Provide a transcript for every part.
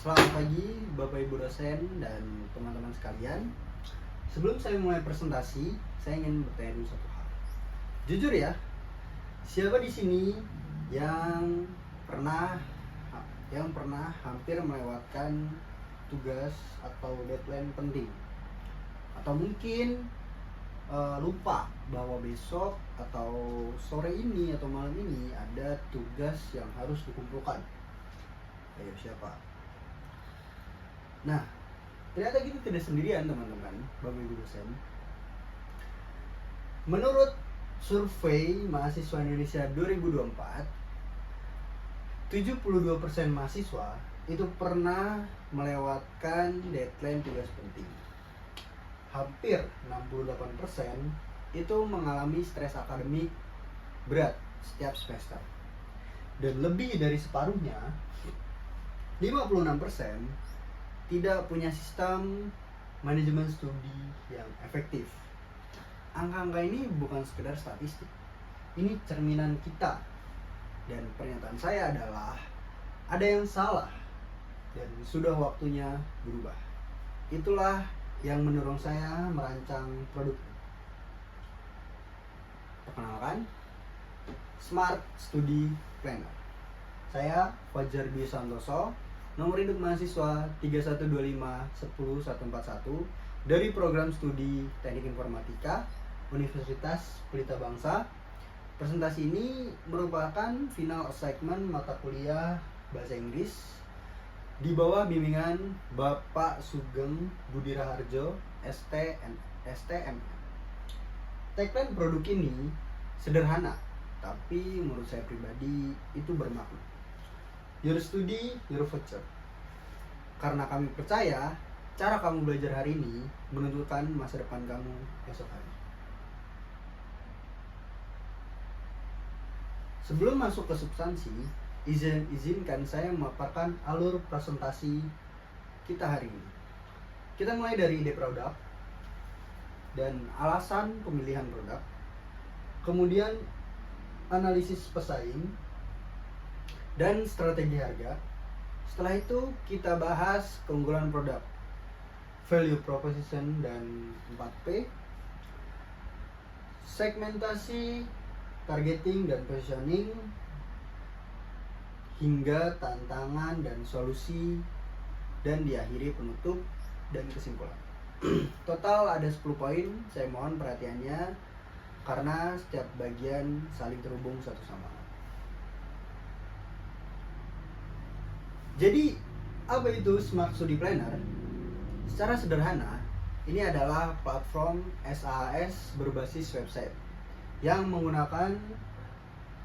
Selamat pagi Bapak Ibu dosen dan teman-teman sekalian. Sebelum saya mulai presentasi, saya ingin bertanya dulu satu hal. Jujur ya, siapa di sini yang pernah hampir melewatkan tugas atau deadline penting? Atau mungkin lupa bahwa besok atau sore ini atau malam ini ada tugas yang harus dikumpulkan. Ayo siapa? Nah, ternyata kita tidak sendirian teman-teman, Bapak Ibu dosen. Menurut survei mahasiswa Indonesia 2024, 72% mahasiswa itu pernah melewatkan deadline tugas penting. Hampir 68% itu mengalami stres akademik berat setiap semester. Dan lebih dari separuhnya, 56% tidak punya sistem manajemen studi yang efektif. Angka-angka ini bukan sekedar statistik. Ini cerminan kita. Dan pernyataan saya adalah ada yang salah dan sudah waktunya berubah. Itulah yang mendorong saya merancang produk. Perkenalkan, Smart Study Planner. Saya Fajar Dwi Santoso, nomor induk mahasiswa 3125 10141 dari program studi Teknik Informatika Universitas Pelita Bangsa. Presentasi ini merupakan final assignment mata kuliah Bahasa Inggris di bawah bimbingan Bapak Sugeng Budi Raharjo, STM. Tagline produk ini sederhana, tapi menurut saya pribadi itu bermakna. Your study, your future. Karena kami percaya cara kamu belajar hari ini menentukan masa depan kamu esok hari. Sebelum masuk ke substansi, izinkan saya memaparkan alur presentasi kita hari ini. Kita mulai dari ide produk dan alasan pemilihan produk, kemudian analisis pesaing dan strategi harga. Setelah itu kita bahas keunggulan produk, value proposition dan 4P, segmentasi, targeting dan positioning, hingga tantangan dan solusi, dan diakhiri penutup dan kesimpulan. Total ada 10 poin, saya mohon perhatiannya karena setiap bagian saling terhubung satu sama lain. Jadi, apa itu Smart Study Planner? Secara sederhana, ini adalah platform SaaS berbasis website yang menggunakan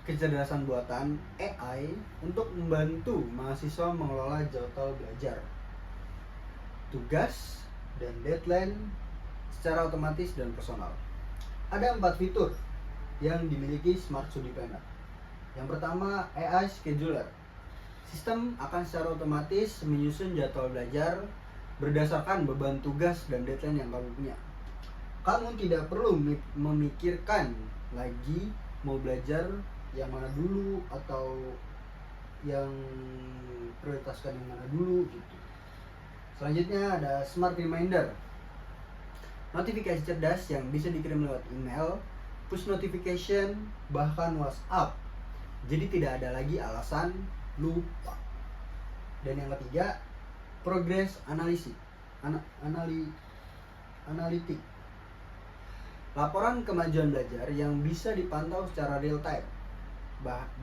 kecerdasan buatan AI untuk membantu mahasiswa mengelola jadwal belajar, tugas, dan deadline secara otomatis dan personal. Ada 4 fitur yang dimiliki Smart Study Planner. Yang pertama, AI Scheduler. Sistem akan secara otomatis menyusun jadwal belajar berdasarkan beban tugas dan deadline yang kamu punya. Kamu tidak perlu memikirkan lagi mau belajar yang mana dulu atau yang prioritaskan yang mana dulu gitu. Selanjutnya ada Smart Reminder. Notifikasi cerdas yang bisa dikirim lewat email, push notification, bahkan WhatsApp. Jadi tidak ada lagi alasan lupa. Dan yang ketiga, Progress Analytic. Laporan kemajuan belajar yang bisa dipantau secara real time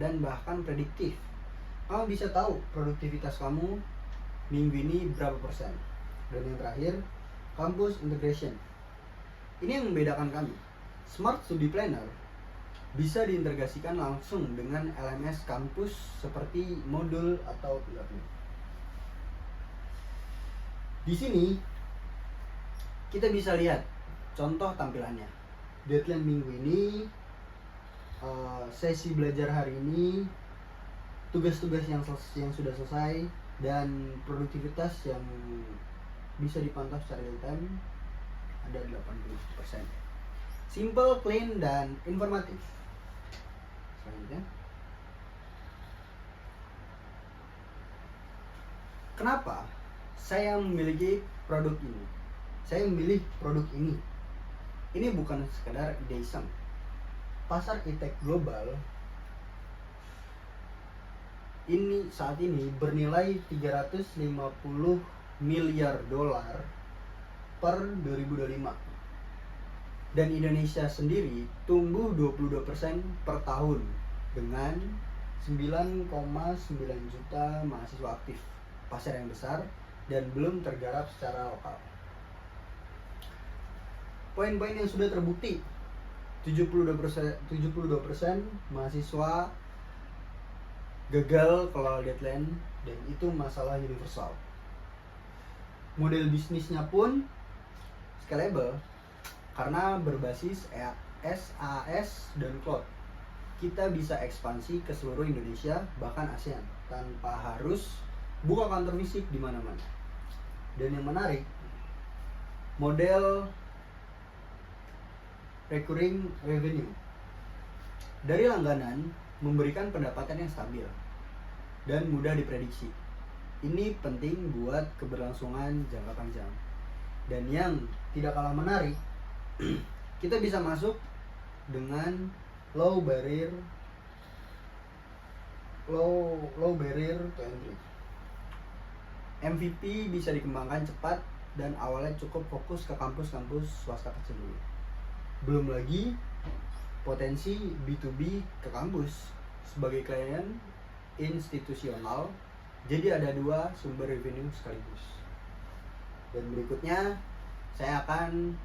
dan bahkan prediktif. Kamu bisa tahu produktivitas kamu minggu ini berapa persen. Dan yang terakhir, Campus Integration. Ini yang membedakan kami. Smart Study Planner bisa diintegrasikan langsung dengan LMS kampus seperti modul atau e-learning. Di sini kita bisa lihat contoh tampilannya. Deadline minggu ini, sesi belajar hari ini, tugas-tugas yang sudah selesai, dan produktivitas yang bisa dipantau secara real time ada 80%. Simple, clean, dan informatif. Selanjutnya, Kenapa saya memiliki produk ini? Saya memilih produk ini. Ini bukan sekedar ide iseng. Pasar e-tech global ini saat ini bernilai 350 miliar dolar per 2025. Dan Indonesia sendiri tumbuh 22% per tahun dengan 9,9 juta mahasiswa aktif. Pasar yang besar dan belum tergarap secara lokal. Poin-poin yang sudah terbukti, 72% mahasiswa gagal kalau deadline, dan itu masalah universal. Model bisnisnya pun scalable karena berbasis SaaS dan cloud. Kita bisa ekspansi ke seluruh Indonesia bahkan ASEAN tanpa harus buka kantor fisik di mana-mana. Dan yang menarik, model recurring revenue dari langganan memberikan pendapatan yang stabil dan mudah diprediksi. Ini penting buat keberlangsungan jangka panjang. Dan yang tidak kalah menarik, kita bisa masuk dengan low barrier to entry. MVP bisa dikembangkan cepat dan awalnya cukup fokus ke kampus-kampus swasta kecil dulu. Belum lagi potensi B2B ke kampus sebagai klien institusional. Jadi ada 2 sumber revenue sekaligus. Dan berikutnya saya akan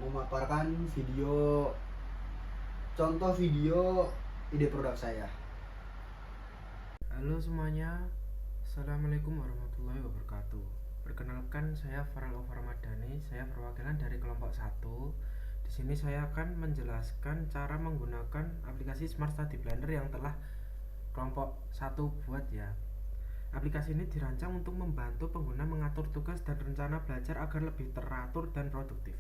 memaparkan contoh video ide produk saya. Halo semuanya, Assalamualaikum warahmatullahi wabarakatuh. Perkenalkan, saya Farel Ramadhani. Saya perwakilan dari kelompok 1. Di sini saya akan menjelaskan cara menggunakan aplikasi Smart Study Planner yang telah kelompok 1 buat ya. Aplikasi ini dirancang untuk membantu pengguna mengatur tugas dan rencana belajar agar lebih teratur dan produktif.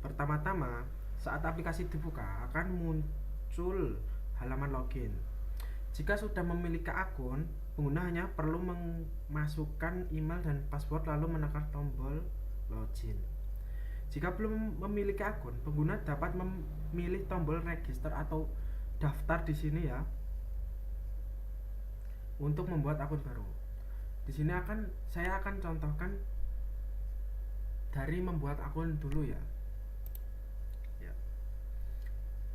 Pertama-tama, saat aplikasi dibuka akan muncul halaman login. Jika sudah memiliki akun, pengguna hanya perlu memasukkan email dan password lalu menekan tombol login. Jika belum memiliki akun, pengguna dapat memilih tombol register atau daftar di sini ya untuk membuat akun baru. Di sini saya akan contohkan dari membuat akun dulu ya.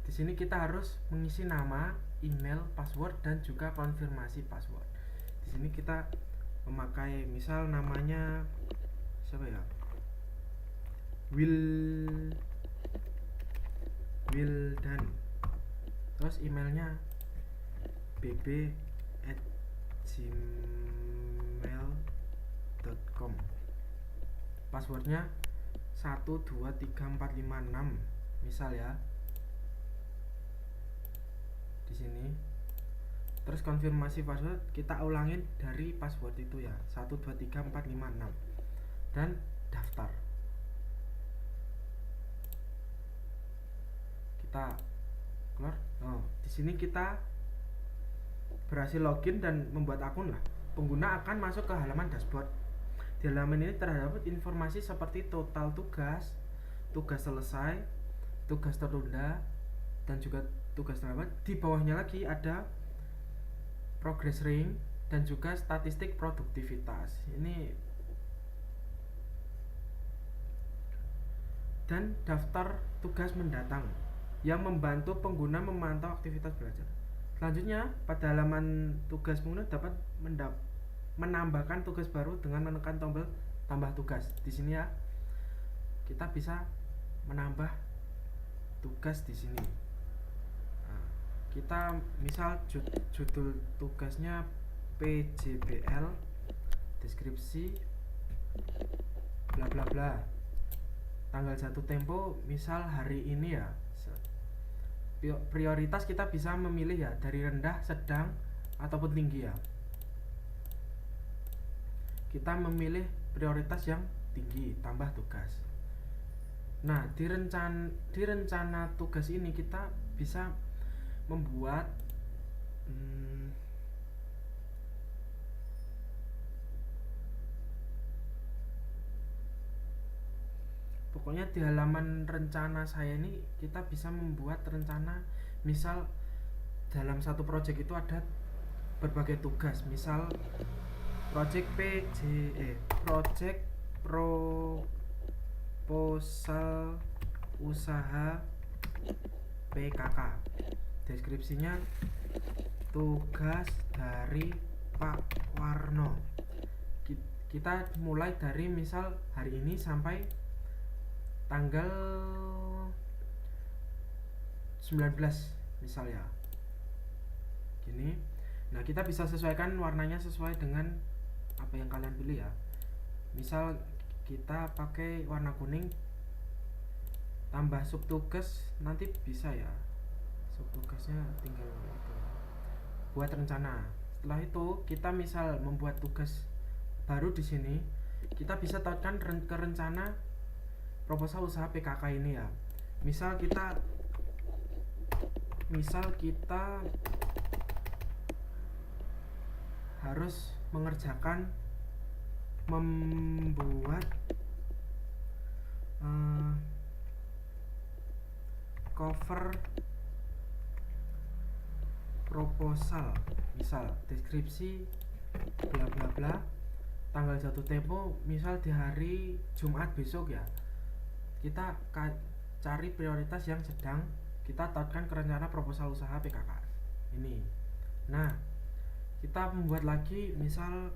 Di sini kita harus mengisi nama, email, password, dan juga konfirmasi password. Di sini kita memakai misal namanya siapa ya? Wildan. Terus emailnya bb@gmail.com. Passwordnya 123456 misal ya. Di sini. Terus konfirmasi password kita ulangin dari password itu ya, 123456 dan daftar. Kita keluar. Di sini kita berhasil login dan membuat akun lah. Pengguna akan masuk ke halaman dashboard. Di halaman ini terdapat informasi seperti total tugas, tugas selesai, tugas tertunda, dan juga tugas terlambat. Di bawahnya lagi ada progress ring dan juga statistik produktivitas. Ini dan daftar tugas mendatang yang membantu pengguna memantau aktivitas belajar. Selanjutnya, pada halaman tugas pengguna dapat menambahkan tugas baru dengan menekan tombol tambah tugas. Di sini ya, kita bisa menambah tugas di sini. Nah, kita misal judul tugasnya PJBL, deskripsi bla bla bla. Tanggal jatuh tempo misal hari ini ya. Prioritas kita bisa memilih ya dari rendah, sedang, ataupun tinggi ya. Kita memilih prioritas yang tinggi, tambah tugas. Nah, di rencana tugas ini kita bisa membuat pokoknya di halaman rencana saya ini kita bisa membuat rencana. Misal dalam satu project itu ada berbagai tugas, misal project project proposal usaha PKK. Deskripsinya tugas dari Pak Warno. Kita mulai dari misal hari ini sampai tanggal 19 misal ya. Gini. Nah, kita bisa sesuaikan warnanya sesuai dengan apa yang kalian pilih ya. Misal kita pakai warna kuning, tambah subtugas nanti bisa ya. Subtugasnya tinggal itu. Buat rencana. Setelah itu kita misal membuat tugas baru di sini, kita bisa tautkan ke rencana proposal usaha PKK ini ya. Misal kita harus mengerjakan membuat cover proposal, misal deskripsi bla bla bla, tanggal jatuh tempo misal di hari Jumat besok ya. Kita cari prioritas yang sedang kita tautkan ke rencana proposal usaha PKK ini. Nah, kita membuat lagi misal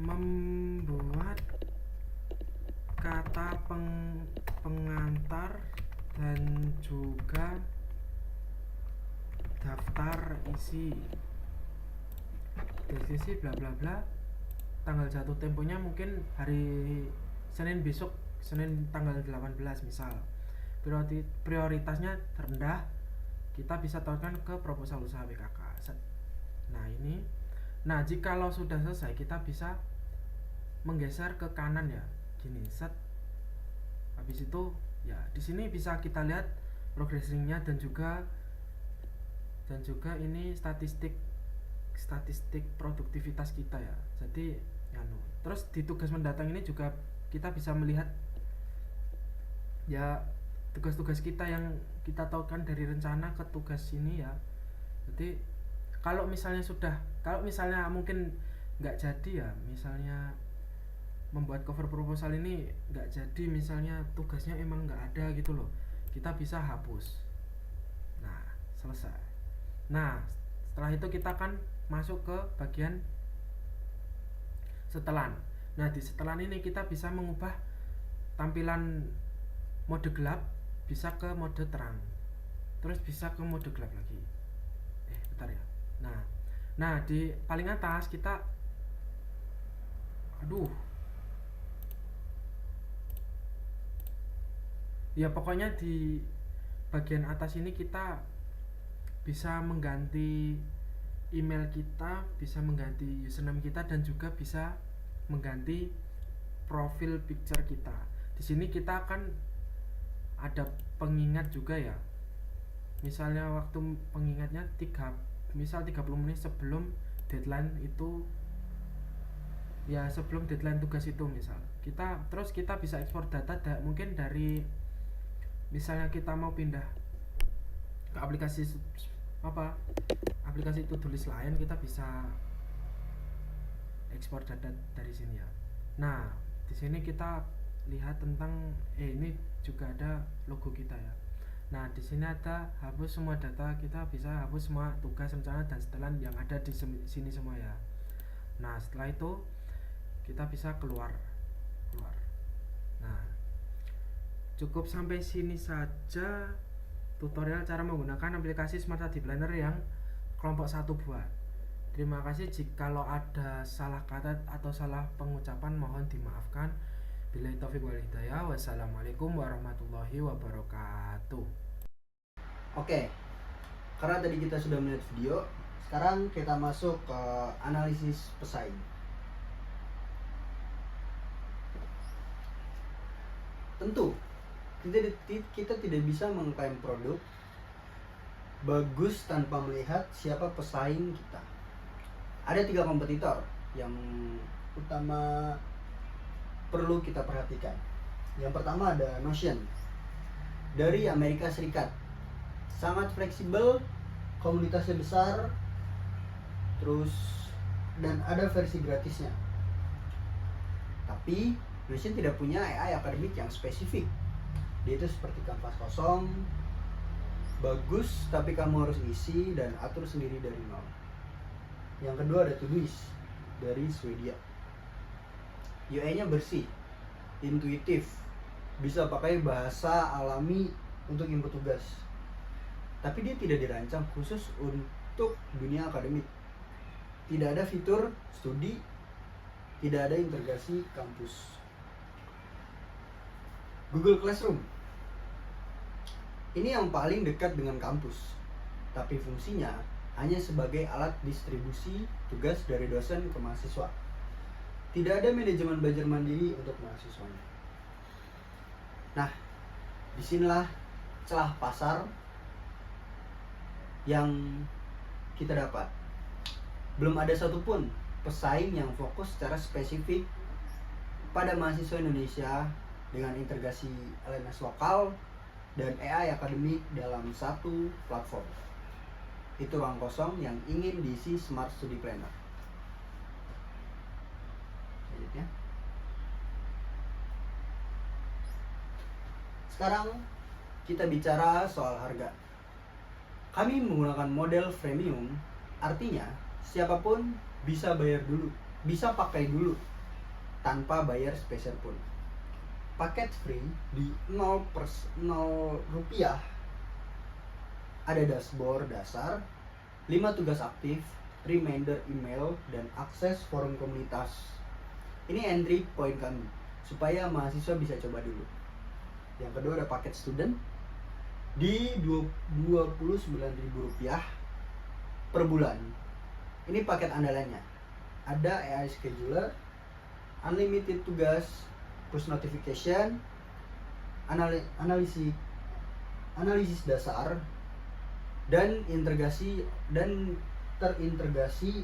membuat kata pengantar dan juga daftar isi deskripsi bla bla bla, tanggal jatuh temponya mungkin hari Senin besok, Senin tanggal 18 misal. Prioritasnya rendah, kita bisa tautkan ke proposal usaha PKK. Nah ini, nah jikalau sudah selesai kita bisa menggeser ke kanan ya, gini set. Habis itu ya di sini bisa kita lihat progressingnya dan juga ini statistik produktivitas kita ya. Jadi terus di tugas mendatang ini juga kita bisa melihat ya tugas-tugas kita yang kita tautkan dari rencana ke tugas ini ya. Jadi kalau misalnya mungkin nggak jadi ya, misalnya membuat cover proposal ini nggak jadi, misalnya tugasnya emang nggak ada gitu loh, kita bisa hapus. Nah selesai. Nah setelah itu kita akan masuk ke bagian setelan. Nah di setelan ini kita bisa mengubah tampilan mode gelap bisa ke mode terang, terus bisa ke mode gelap lagi. Bentar ya. Nah di paling atas kita ya pokoknya di bagian atas ini kita bisa mengganti email kita, bisa mengganti username kita, dan juga bisa mengganti profil picture kita. Di sini kita akan ada pengingat juga ya. Misalnya waktu pengingatnya 30 menit sebelum deadline itu ya, sebelum deadline tugas itu misal. Kita bisa ekspor data mungkin dari, misalnya kita mau pindah ke aplikasi to do list lain, kita bisa ekspor data dari sini ya. Nah, di sini kita lihat tentang ini juga ada logo kita ya. Nah, di sini ada hapus semua data, kita bisa hapus semua tugas, rencana dan setelan yang ada di sini semua ya. Nah, setelah itu kita bisa keluar. Nah, cukup sampai sini saja tutorial cara menggunakan aplikasi Smart Study Planner yang kelompok 1 buat. Terima kasih. Jikalau ada salah kata atau salah pengucapan mohon dimaafkan. Billahi taufiq wal hidayah. Wassalamualaikum warahmatullahi wabarakatuh. Oke, karena tadi kita sudah melihat video, sekarang kita masuk ke analisis pesaing. Tentu kita tidak bisa mengklaim produk bagus tanpa melihat siapa pesaing kita. Ada 3 kompetitor yang utama perlu kita perhatikan. Yang pertama ada Notion dari Amerika Serikat. Sangat fleksibel, komunitasnya besar, dan ada versi gratisnya. Tapi Notion tidak punya AI akademik yang spesifik. Dia itu seperti kanvas kosong, bagus, tapi kamu harus isi dan atur sendiri dari nol. Yang kedua ada Todoist dari Swedia. UI-nya bersih, intuitif, bisa pakai bahasa alami untuk input tugas. Tapi dia tidak dirancang khusus untuk dunia akademik. Tidak ada fitur studi, tidak ada integrasi kampus. Google Classroom. Ini yang paling dekat dengan kampus, tapi fungsinya hanya sebagai alat distribusi tugas dari dosen ke mahasiswa. Tidak ada manajemen belajar mandiri untuk mahasiswanya. Nah, disinilah celah pasar yang kita dapat. Belum ada satupun pesaing yang fokus secara spesifik pada mahasiswa Indonesia dengan integrasi LMS lokal dan AI akademik dalam satu platform. Itu ruang kosong yang ingin diisi Smart Study Planner. Selanjutnya. Sekarang kita bicara soal harga. Kami menggunakan model freemium, artinya siapapun bisa bayar dulu, bisa pakai dulu tanpa bayar spesial pun. Paket free di 0 rupiah. Ada dashboard dasar, 5 tugas aktif, reminder email, dan akses forum komunitas. Ini entry point kami, supaya mahasiswa bisa coba dulu. Yang kedua ada paket student di Rp29.000 per bulan. Ini paket andalannya. Ada AI scheduler, unlimited tugas, push notification, analisis dasar, dan terintegrasi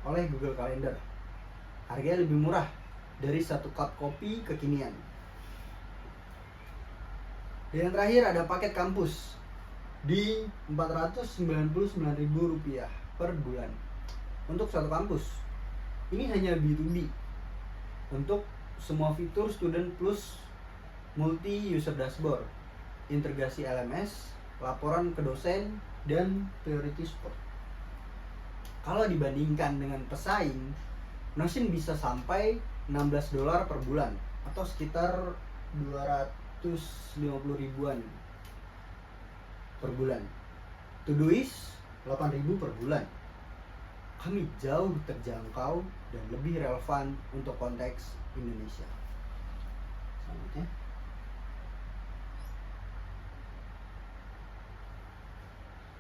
oleh Google Calendar. Harganya lebih murah dari satu cup kopi kekinian. Dan yang terakhir ada paket kampus di Rp499.000 per bulan untuk satu kampus. Ini hanya B2B untuk semua fitur student plus multi user dashboard, integrasi LMS, laporan ke dosen, dan priority support. Kalau dibandingkan dengan pesaing, Notion bisa sampai $16 per bulan atau sekitar 250 ribuan per bulan. Todoist 8.000 per bulan. Kami jauh terjangkau dan lebih relevan untuk konteks Indonesia. Selanjutnya.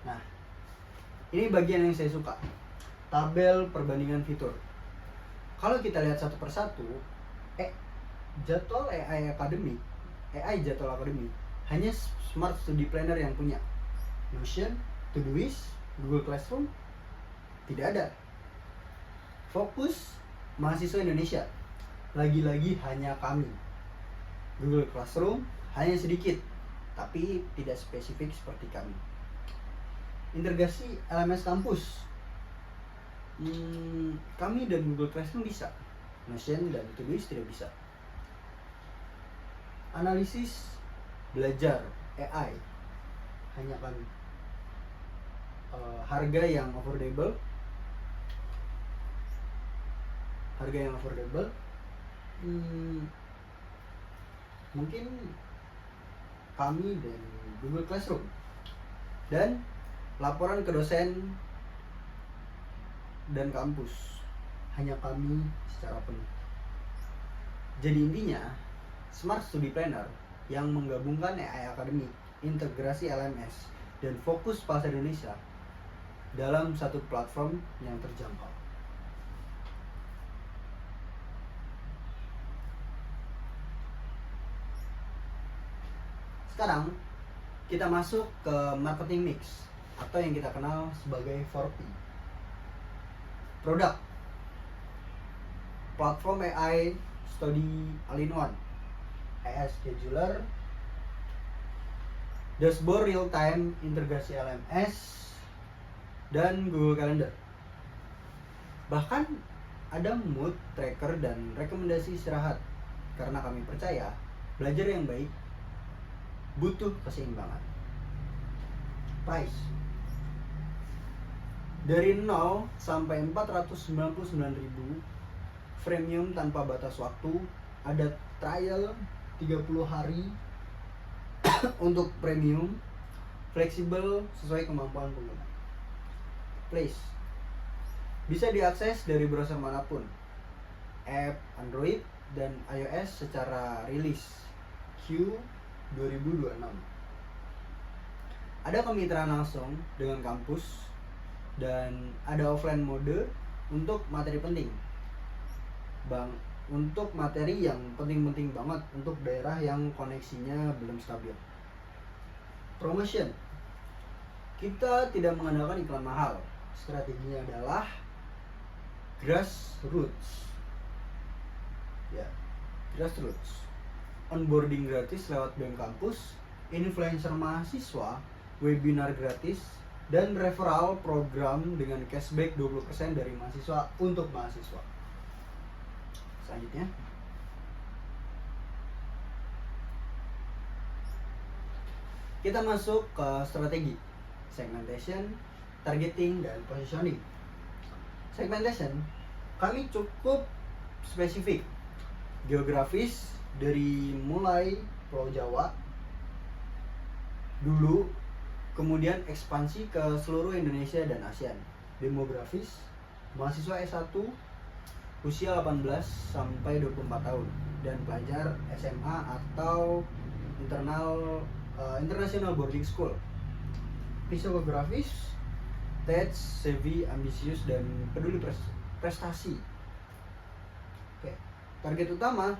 Nah, ini bagian yang saya suka. Tabel perbandingan fitur. Kalau kita lihat satu persatu, jadwal AI jadwal akademik hanya Smart Study Planner yang punya. Notion, Todoist, Google Classroom tidak ada. Fokus mahasiswa Indonesia. Lagi-lagi hanya kami. Google Classroom hanya sedikit, tapi tidak spesifik seperti kami. Integrasi LMS kampus. Kami dan Google Classroom bisa. Notion dan Todoist tidak bisa. Analisis belajar AI hanya kami. Harga yang affordable. Mungkin kami dan Google Classroom. Dan laporan ke dosen dan kampus hanya kami secara penuh. Jadi intinya, Smart Study Planner yang menggabungkan AI akademik, integrasi LMS, dan fokus pasar Indonesia dalam satu platform yang terjangkau. Sekarang kita masuk ke marketing mix atau yang kita kenal sebagai 4P. Produk, platform AI Study All-in-One, AI Scheduler, Dashboard Real-Time Integrasi LMS, dan Google Calendar. Bahkan ada mood tracker dan rekomendasi istirahat, karena kami percaya belajar yang baik butuh keseimbangan. Price dari 0 sampai 499.000, premium tanpa batas waktu, ada trial 30 hari untuk premium, fleksibel sesuai kemampuan pengguna. Place bisa diakses dari browser manapun, app Android dan iOS secara rilis Q 2026. Ada kemitraan langsung dengan kampus dan ada offline mode untuk materi penting. Untuk materi yang penting-penting banget untuk daerah yang koneksinya belum stabil. Promotion. Kita tidak mengandalkan iklan mahal. Strateginya adalah grassroots. Ya, grassroots. Onboarding gratis lewat BEM kampus, influencer mahasiswa, webinar gratis, dan referral program dengan cashback 20% dari mahasiswa untuk mahasiswa. Selanjutnya, kita masuk ke strategi segmentation, targeting, dan positioning. Segmentation, kami cukup spesifik, geografis, dari mulai Pulau Jawa dulu, kemudian ekspansi ke seluruh Indonesia dan ASEAN. Demografis, mahasiswa S1 usia 18 sampai 24 tahun dan pelajar SMA atau international boarding school. Psikografis, tech, savvy, ambisius, dan peduli prestasi. Oke. Target utama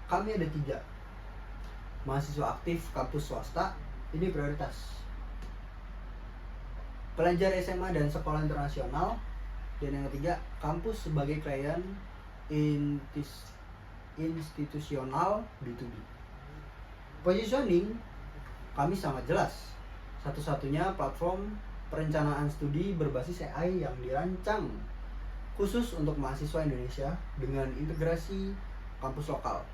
kami ada 3. Mahasiswa aktif kampus swasta, ini prioritas. Pelajar SMA dan sekolah internasional, dan yang ketiga kampus sebagai klien institusional B2B. Positioning kami sangat jelas. Satu-satunya platform perencanaan studi berbasis AI yang dirancang khusus untuk mahasiswa Indonesia dengan integrasi kampus lokal,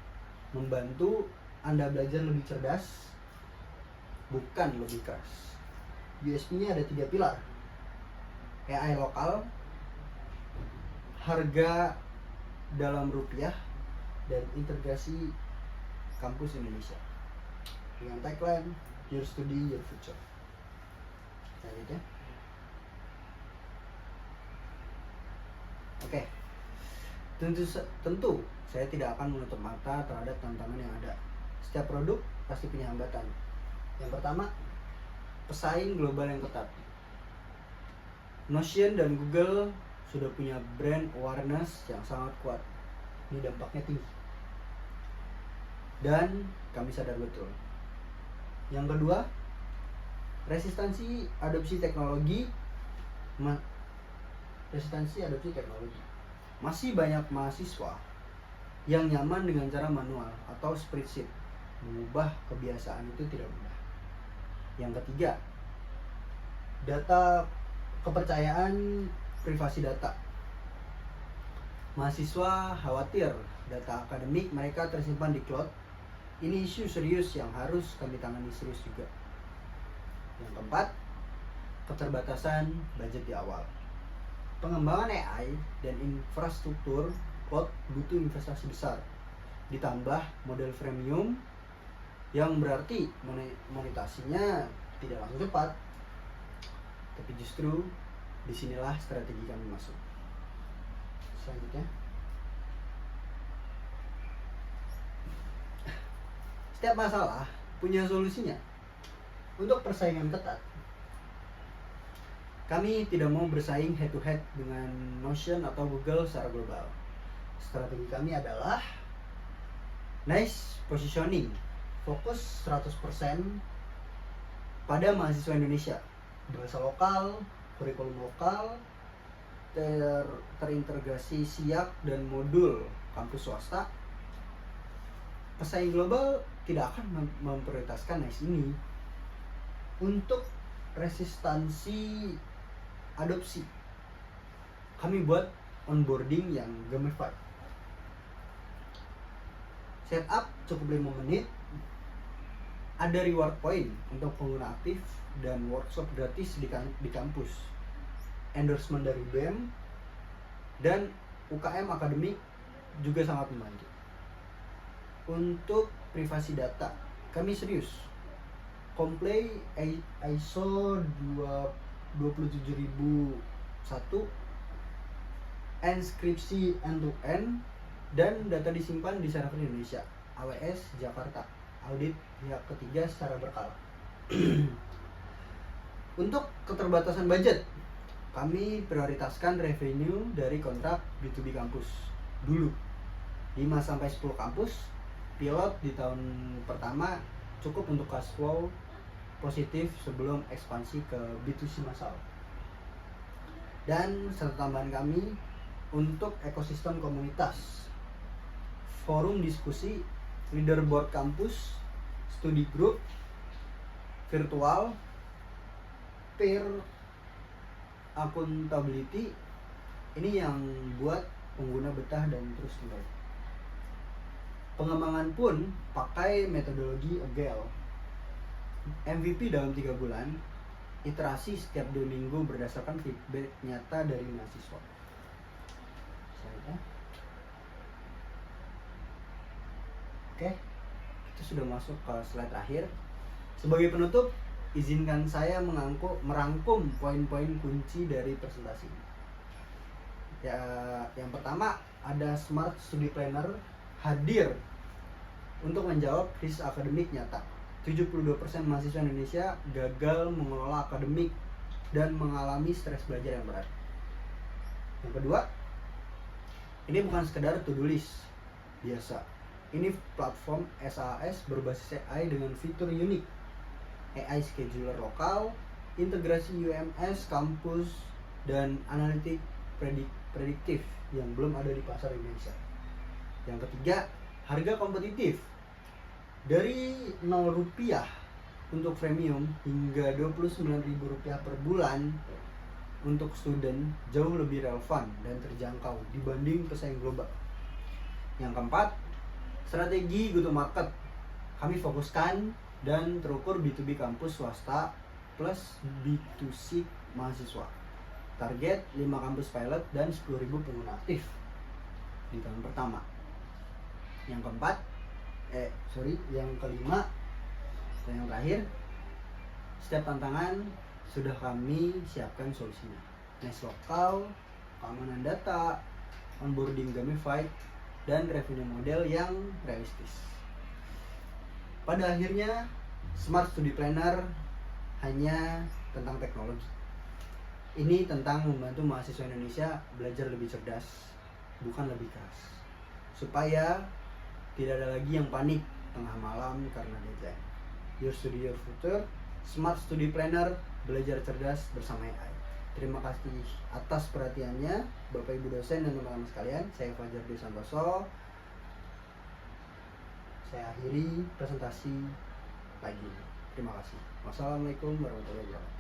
membantu Anda belajar lebih cerdas, bukan lebih keras. USP-nya ada 3 pilar. AI lokal, harga dalam rupiah, dan integrasi kampus Indonesia dengan tagline Your Study, Your Future. Selanjutnya, oke. Tentu saya tidak akan menutup mata terhadap tantangan yang ada. Setiap produk pasti punya hambatan. Yang pertama, pesaing global yang ketat. Notion dan Google sudah punya brand awareness yang sangat kuat. Ini dampaknya tinggi. Dan kami sadar betul. Yang kedua, resistansi adopsi teknologi. Masih banyak mahasiswa yang nyaman dengan cara manual atau spreadsheet. Mengubah kebiasaan itu tidak mudah. Yang ketiga, kepercayaan privasi data. Mahasiswa khawatir data akademik mereka tersimpan di cloud. Ini isu serius yang harus kami tangani serius juga. Yang keempat, keterbatasan budget di awal. Pengembangan AI dan infrastruktur cloud butuh investasi besar. Ditambah model freemium yang berarti monetasinya tidak langsung cepat. Tapi justru disinilah strategi kami masuk. Selanjutnya, setiap masalah punya solusinya. Untuk persaingan ketat, kami tidak mau bersaing head to head dengan Notion atau Google secara global. Strategi kami adalah niche positioning, fokus 100% pada mahasiswa Indonesia, bahasa lokal, kurikulum lokal, terintegrasi SIAK dan modul kampus swasta, pesaing global tidak akan memprioritaskan NICE ini. Untuk resistansi adopsi, kami buat onboarding yang gamified. Setup cukup 5 menit, ada reward point untuk pengguna aktif dan workshop gratis di kampus, endorsement dari BEM, dan UKM akademik juga sangat membantu. Untuk privasi data, kami serius. Comply ISO 27001, inskripsi end-to-end, dan data disimpan di server Indonesia, AWS Jakarta, audit pihak ketiga secara berkala. Untuk keterbatasan budget, kami prioritaskan revenue dari kontrak B2B kampus dulu. 5-10 kampus pilot di tahun pertama cukup untuk cash flow positif sebelum ekspansi ke B2C massal. Dan satu tambahan kami untuk ekosistem komunitas, forum diskusi, leaderboard kampus, studi group, virtual, peer accountability, ini yang buat pengguna betah dan terus kembali. Pengembangan pun pakai metodologi Agile. MVP dalam 3 bulan, iterasi setiap 2 minggu berdasarkan feedback nyata dari mahasiswa. Oke, kita sudah masuk ke slide terakhir. Sebagai penutup, izinkan saya merangkum poin-poin kunci dari presentasi ini. Ya, yang pertama ada Smart Study Planner hadir untuk menjawab krisis akademik nyata. 72% mahasiswa Indonesia gagal mengelola akademik dan mengalami stres belajar yang berat. Yang kedua, ini bukan sekedar to-do list biasa. Ini platform SAS berbasis AI dengan fitur unik, AI scheduler lokal, integrasi UMS, kampus, dan analitik prediktif yang belum ada di pasar Indonesia. Yang ketiga, harga kompetitif. Dari Rp0 untuk premium hingga Rp29.000 per bulan untuk student jauh lebih relevan dan terjangkau dibanding pesaing global. Yang keempat, strategi go to market. Kami fokuskan dan terukur B2B kampus swasta plus B2C mahasiswa. Target 5 kampus pilot dan 10.000 pengguna aktif di tahun pertama. Yang kelima dan yang terakhir, setiap tantangan sudah kami siapkan solusinya. NICE lokal, keamanan data, onboarding gamified, dan revenue model yang realistis. Pada akhirnya, Smart Study Planner hanya tentang teknologi. Ini tentang membantu mahasiswa Indonesia belajar lebih cerdas, bukan lebih keras. Supaya tidak ada lagi yang panik tengah malam karena deadline. Your Study Your Future, Smart Study Planner, belajar cerdas bersama AI. Terima kasih atas perhatiannya, Bapak Ibu dosen dan teman-teman sekalian. Saya Fajar Dwi Santoso. Saya akhiri presentasi pagi ini. Terima kasih. Wassalamualaikum warahmatullahi wabarakatuh.